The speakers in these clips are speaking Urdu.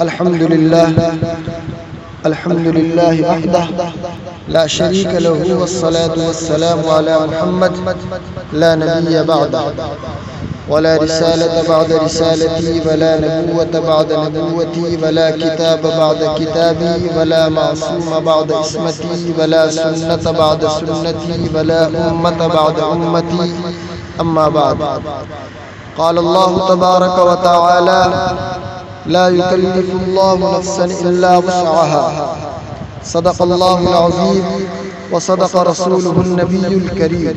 الحمد لله وحده لا شريك له والصلاة والسلام على محمد لا نبي بعده ولا رسالة بعد رسالتي ولا نبوة بعد نبوتي ولا كتاب بعد كتابي ولا معصوم بعد اسمتي ولا سنة بعد سنتي ولا أمة بعد أمتي أما بعد. قال الله تبارك وتعالى: لا يكلف الله نفسا إلا وسعها. صدق الله العظيم وصدق رسوله النبی الکریم.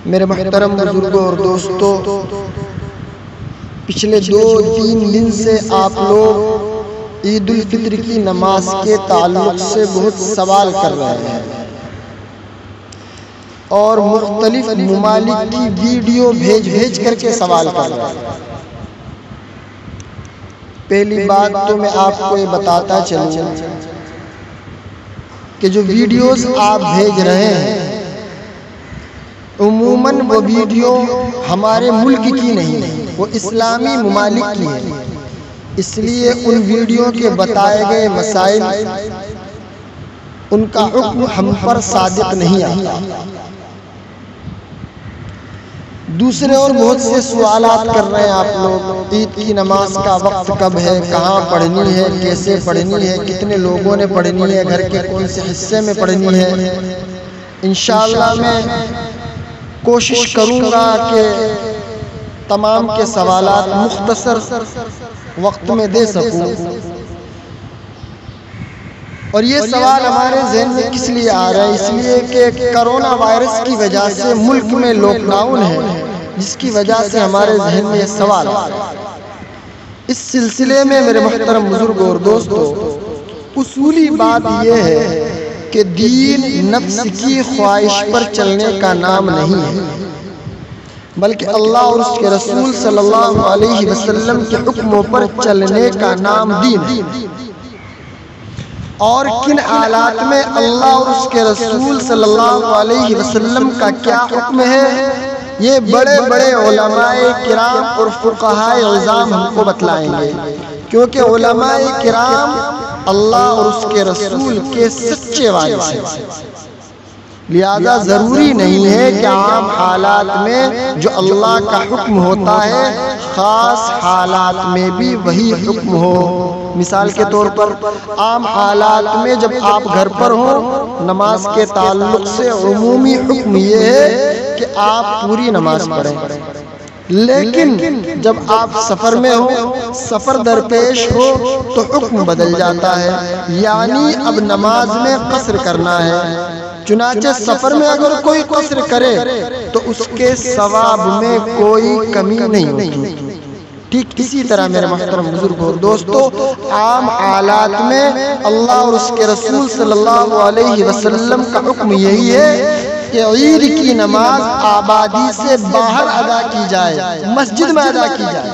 میرے محترم بزرگوں اور دوستوں، پچھلے 2-3 دن سے آپ لوگ عید الفطر کی نماز کے تعلق سے بہت سوال کر رہے ہیں اور مختلف ممالک کی ویڈیو بھیج کر کے سوال کر رہے ہیں. پہلی بات تو میں آپ کو یہ بتاتا چلوں کہ جو ویڈیوز آپ بھیج رہے ہیں عموماً وہ ویڈیو ہمارے ملک کی نہیں ہے، وہ اسلامی ممالک کی ہے. اس لیے ان ویڈیو کے بتائے گئے مسائل ان کا حکم ہم پر صادق نہیں آتا. دوسرے اور بہت سے سوالات کر رہے ہیں آپ لوگ. عید کی نماز کا وقت کب ہے، کہاں پڑھنی ہے، کیسے پڑھنی ہے، کتنے لوگوں نے پڑھنی ہے، گھر کے کون سے حصے میں پڑھنی ہے. انشاءاللہ میں کوشش کروں گا کہ تمام کے سوالات مختصر وقت میں دے سکوں. اور یہ سوال ہمارے ذہن میں کس لیے آ رہا ہے؟ اس لیے کہ کرونا وائرس کی وجہ سے ملک میں لاک ڈاؤن ہے، جس کی وجہ سے ہمارے ذہن میں یہ سوال آ رہا ہے. اس سلسلے میں میرے محترم بزرگوں اور دوستوں، اصولی بات یہ ہے کہ دین نفس کی خواہش پر چلنے کا نام نہیں ہے، بلکہ اللہ اور اس کے رسول صلی اللہ علیہ وسلم کے حکموں پر چلنے کا نام دین ہے. اور کن حالات میں اللہ اور اس کے رسول صلی اللہ علیہ وسلم کا کیا حکم ہے، یہ بڑے بڑے علماء کرام اور فقہاء عظام ہم کو بتلائیں گے. کیونکہ علماء کرام اللہ اور اس کے رسول کے سچے وارث ہیں، لہذا ضروری نہیں ہے کہ عام حالات میں جو اللہ کا حکم ہوتا ہے خاص حالات میں بھی وہی حکم ہو. مثال کے طور پر عام حالات میں جب آپ گھر پر ہوں، نماز کے تعلق سے عمومی حکم یہ ہے کہ آپ پوری نماز پڑھیں. لیکن جب آپ سفر میں ہو، سفر درپیش ہو، تو حکم بدل جاتا ہے، یعنی اب نماز میں قصر کرنا ہے. چنانچہ سفر میں اگر کوئی قصر کرے تو اس کے ثواب میں کوئی کمی نہیں ہوتی. ٹھیک اسی طرح میرے محترم بزرگوں اور دوستوں، عام حالات میں اللہ اور اس کے رسول صلی اللہ علیہ وسلم کا حکم یہی ہے کہ عید کی نماز آبادی سے باہر ادا کی جائے، مسجد میں ادا کی جائے.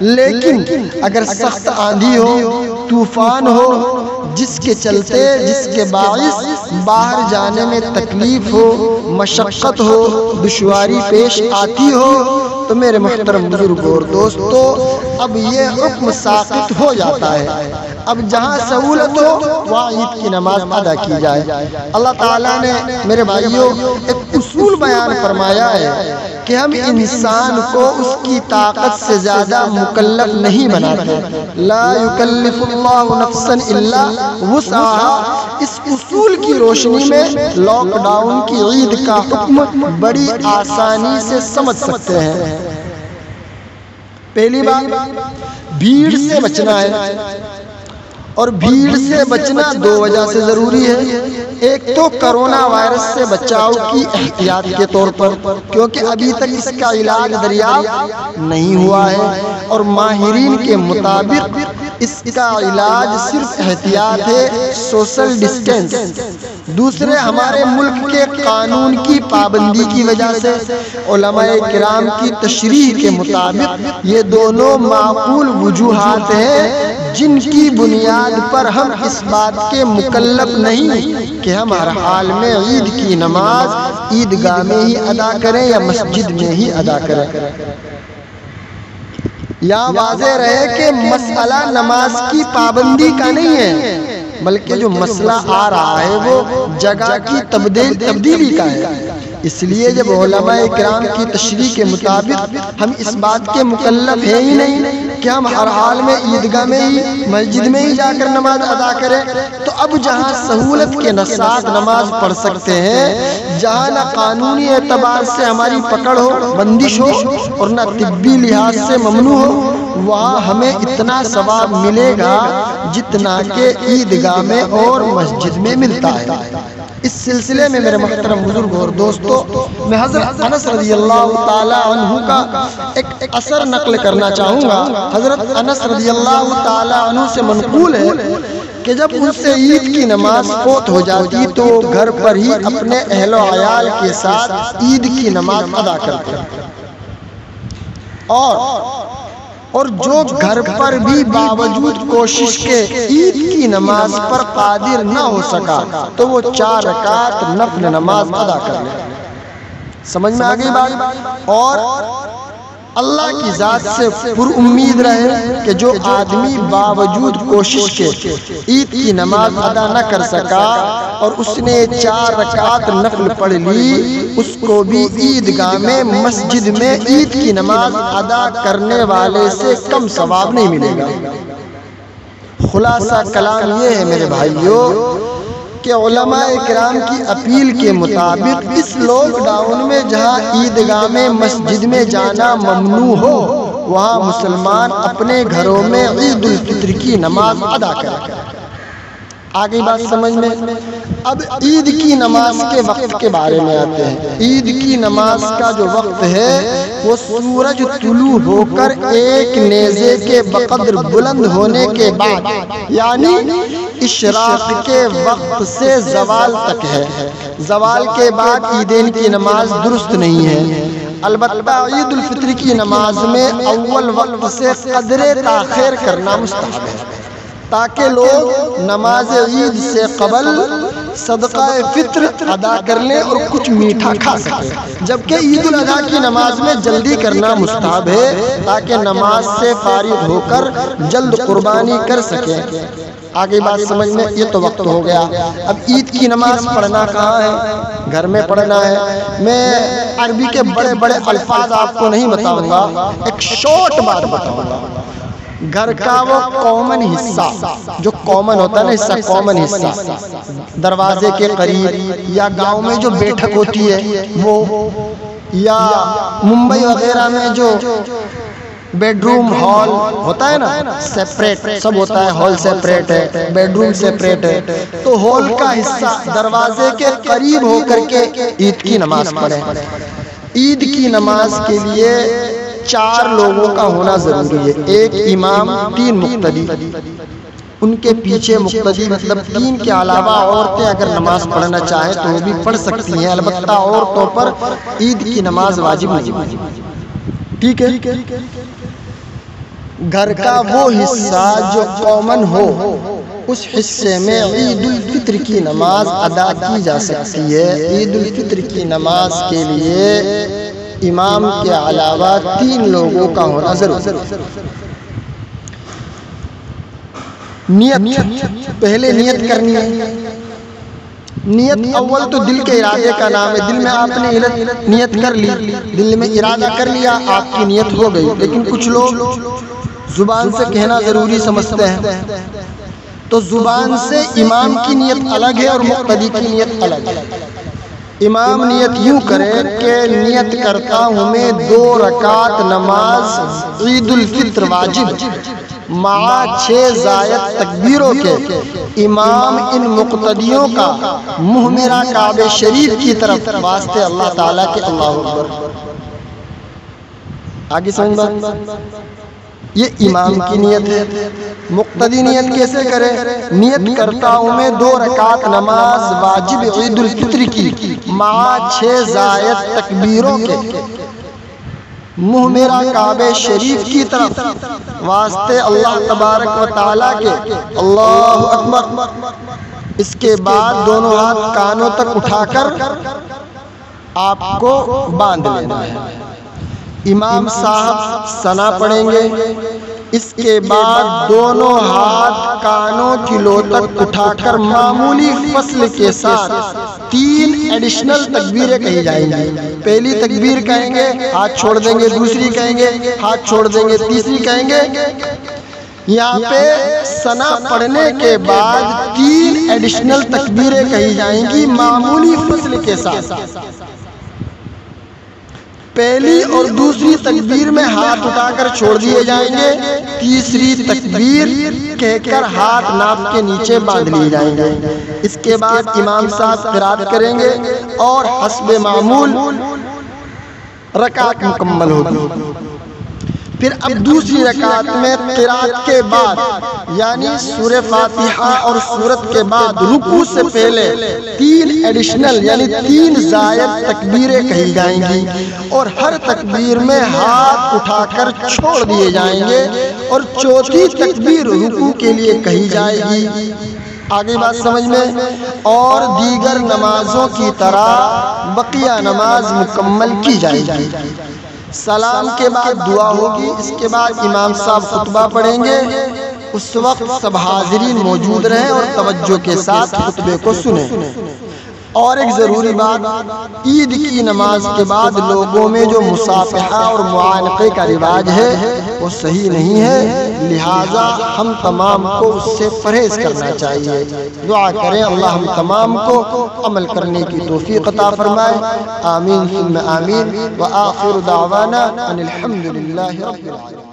لیکن اگر سخت آندھی ہو، طوفان ہو، جس کے باعث باہر جانے میں تکلیف ہو، مشقت ہو، دشواری پیش آتی ہو، تو میرے محترم بزرگوں اور دوستوں اب یہ حکم ساقط ہو جاتا ہے. اب جہاں سہولت ہو وہاں عید کی نماز ادا کی جائے. اللہ تعالیٰ نے میرے بھائیوں ایک اصول بیان فرمایا ہے کہ ہم انسان کو اس کی طاقت سے زیادہ مکلف نہیں بناتے. لا یکلف اللہ نفسا الا وسعها. اس اصول کی روشنی میں لاک ڈاؤن کی عید کا حکم بڑی آسانی سے سمجھ سکتے ہیں. پہلی بات، بھیڑ سے بچنا ہے. اور بھیڑ سے بچنا 2 وجہ سے ضروری ہے. ایک تو کرونا وائرس سے بچاؤ کی احتیاط کے طور پر، کیونکہ ابھی تک اس کا علاج دریافت نہیں ہوا ہے اور ماہرین کے مطابق اس کا علاج صرف احتیاط ہے، سوشل ڈسٹینس. دوسرے، ہمارے ملک کے قانون کی پابندی کی وجہ سے علماء کرام کی تشریح کے مطابق یہ دونوں معقول وجوہات ہیں جن کی بنیاد پر ہم اس بات کے مکلف نہیں کہ ہم ہر حال میں عید کی نماز عیدگاہ میں ہی ادا کریں یا مسجد میں ہی ادا کریں. یا واضح رہے کہ مسئلہ نماز کی پابندی کا نہیں ہے، بلکہ جو مسئلہ آ رہا ہے وہ جگہ کی تبدیلی کا ہے۔ اس لیے جب علماء کرام کی تشریح کے مطابق ہم اس بات کے مکلف ہیں ہی نہیں کہ ہم ہر حال میں عیدگاہ میں ہی مسجد میں ہی جا کر نماز ادا کریں، تو اب جہاں سہولت کے ساتھ نماز پڑھ سکتے ہیں، جہاں نہ قانونی اعتبار سے ہماری پکڑ ہو، بندش ہو، اور نہ طبی لحاظ سے ممنوع ہو، وہاں ہمیں اتنا ثواب ملے گا جتنا کہ عیدگاہ میں اور مسجد میں ملتا ہے۔ اس سلسلے میں میرے محترم بزرگ اور دوستو، میں حضرت انس رضی اللہ تعالی عنہ کا ایک اثر نقل کرنا چاہوں گا۔ حضرت انس رضی اللہ تعالی عنہ سے منقول ہے کہ جب ان سے عید کی نماز فوت ہو جاتی تو گھر پر ہی اپنے اہل و عیال کے ساتھ عید کی نماز ادا کرتے، اور جو گھر پر بھی باوجود کوشش کے عید کی نماز پر قادر نہ ہو سکا تو وہ 4 رکعت نفل نماز ادا کر لے۔ سمجھ میں آ گئی بات؟ اور اللہ کی ذات سے پر امید رہے کہ جو آدمی باوجود کوشش کے عید کی نماز ادا نہ کر سکا اور اس نے 4 رکعت نفل پڑھ لی، اس کو بھی عیدگاہ میں مسجد میں عید کی نماز ادا کرنے والے سے کم ثواب نہیں ملے گا۔ خلاصہ کلام یہ ہے میرے بھائیوں کہ علماء کرام کی اپیل کے مطابق اس لاک ڈاؤن میں جہاں عیدگاہ میں مسجد میں جانا ممنوع ہو، وہاں مسلمان اپنے گھروں میں عید الفطر کی نماز ادا کریں۔ آگے بات سمجھ میں؟ اب عید کی نماز کے وقت کے بارے میں آتے ہیں۔ عید کی نماز کا جو وقت ہے وہ سورج طلوع ہو کر ایک نیزے کے بقدر بلند ہونے کے بعد، یعنی اشراق کے وقت سے زوال تک ہے۔ زوال کے بعد عیدین کی نماز درست نہیں ہے۔ البتہ عید الفطر کی نماز میں اول وقت سے قدر تاخیر کرنا مستحب ہے تاکہ لوگ نماز عید سے قبل صدقہ فطر ادا کر لیں اور کچھ میٹھا کھا سکیں، جبکہ عید الاضحیٰ کی نماز میں جلدی کرنا مستحب ہے تاکہ نماز سے فارغ ہو کر جلد قربانی کر سکیں۔ آگے بات سمجھ میں؟ یہ تو وقت ہو گیا۔ اب عید کی نماز پڑھنا کہاں ہے؟ گھر میں پڑھنا ہے۔ میں عربی کے بڑے بڑے الفاظ آپ کو نہیں بتاؤں گا، ایک شارٹ بات بتاؤں گا۔ گھر کا وہ کامن حصہ جو کامن ہوتا ہے نا، حصہ کامن حصہ، دروازے کے قریب یا گاؤں میں جو بیٹھک ہوتی ہے وہ، یا ممبئی وغیرہ میں جو بیڈ روم ہال ہوتا ہے نا، سیپریٹ سب ہوتا ہے، ہال سیپریٹ ہے، بیڈ روم سیپریٹ ہے، تو ہال کا حصہ دروازے کے قریب ہو کر کے عید کی نماز پڑھیں۔ عید کی نماز کے لیے 4 لوگوں کا ہونا ضروری ہے، ایک امام، 3 مقتدی۔ ان کے پیچھے مقتدی مطلب 3 کے علاوہ عورتیں اگر نماز پڑھنا چاہیں تو وہ بھی پڑھ سکتی ہیں، البتہ عورتوں پر عید کی نماز واجب نہیں ہے۔ ٹھیک ہے؟ گھر کا وہ حصہ جو کامن ہو، اس حصے میں عید الفطر کی نماز ادا کی جا سکتی ہے۔ عید الفطر کی نماز کے لیے امام کے علاوہ 3 لوگوں کا ہونا ضروری ہے۔ نیت، پہلے نیت کرنی ہے۔ نیت اول تو دل کے ارادے کا نام ہے۔ دل میں آپ نے نیت کر لی، دل میں ارادہ کر لیا، آپ کی نیت ہو گئی۔ لیکن کچھ لوگ زبان سے کہنا ضروری سمجھتے ہیں، تو زبان سے امام کی نیت الگ ہے اور مقتدی کی نیت الگ ہے۔ امام نیت یوں کرے کہ نیت کرتا ہوں میں 2 رکعت نماز عید الفطر واجب مع 6 زائد تکبیروں کے، امام ان مقتدیوں کا منہ میرا کعبہ شریف کی طرف واسطے اللہ تعالیٰ کے اللہ اکبر۔ آگے سمجھ بات؟ یہ امام کی نیت ہے۔ مقتدی نیت کیسے کرے؟ نیت کرتا ہوں میں 2 رکعت نماز واجب عید الفطر کی مع 6 زائد تکبیروں کے، منہ میرا کعبہ شریف کی طرف واسطے اللہ تبارک و تعالیٰ کے اللہ اکبر۔ اس کے بعد دونوں ہاتھ کانوں تک اٹھا کر آپ کو باندھ لینا ہے۔ امام صاحب ثنا پڑھیں گے، اس کے بعد دونوں ہاتھ کانوں کی لو تک اٹھا کر معمولی فصل کے ساتھ 3 ایڈیشنل تکبیریں کہی جائیں گی۔ پہلی تکبیر کہیں گے، ہاتھ چھوڑ دیں گے، دوسری کہیں گے، ہاتھ چھوڑ دیں گے، تیسری کہیں گے۔ یہاں پہ ثنا پڑھنے کے بعد 3 ایڈیشنل تکبیریں کہی جائیں گی معمولی فصل کے ساتھ۔ پہلی اور دوسری تکبیر میں ہاتھ اٹھا کر چھوڑ دیے جائیں گے، تیسری تکبیر کہہ کر ہاتھ ناف کے نیچے باندھ لیے جائیں گے۔ اس کے بعد امام صاحب قرات کریں گے اور حسب معمول رکعت مکمل ہوگی۔ پھر اب دوسری رکعت میں قرات کے بعد یعنی سورہ فاتحہ اور سورت کے بعد رکوع سے پہلے 3 ایڈیشنل یعنی 3 زائد تکبیریں کہی جائیں گی اور ہر تکبیر میں ہاتھ اٹھا کر چھوڑ دیے جائیں گے اور چوتھی تکبیر رکوع کے لیے کہی جائے گی۔ آگے بات سمجھ میں، اور دیگر نمازوں کی طرح بقیہ نماز مکمل کی جائے گی۔ سلام کے بعد دعا ہوگی، اس کے بعد امام صاحب خطبہ پڑھیں گے۔ اس وقت سب حاضرین موجود رہیں اور توجہ کے ساتھ خطبے کو سنیں۔ اور ایک ضروری بات، عید کی نماز کے بعد لوگوں میں جو مصافحہ اور معانقے کا رواج ہے وہ صحیح نہیں ہے، لہٰذا ہم تمام کو اس سے پرہیز کرنا چاہیے۔ دعا کریں اللہ ہم تمام کو عمل کرنے کی توفیق عطا فرمائے۔ آمین ثم آمین، وآخر دعوانا ان الحمد للہ رب العالمین۔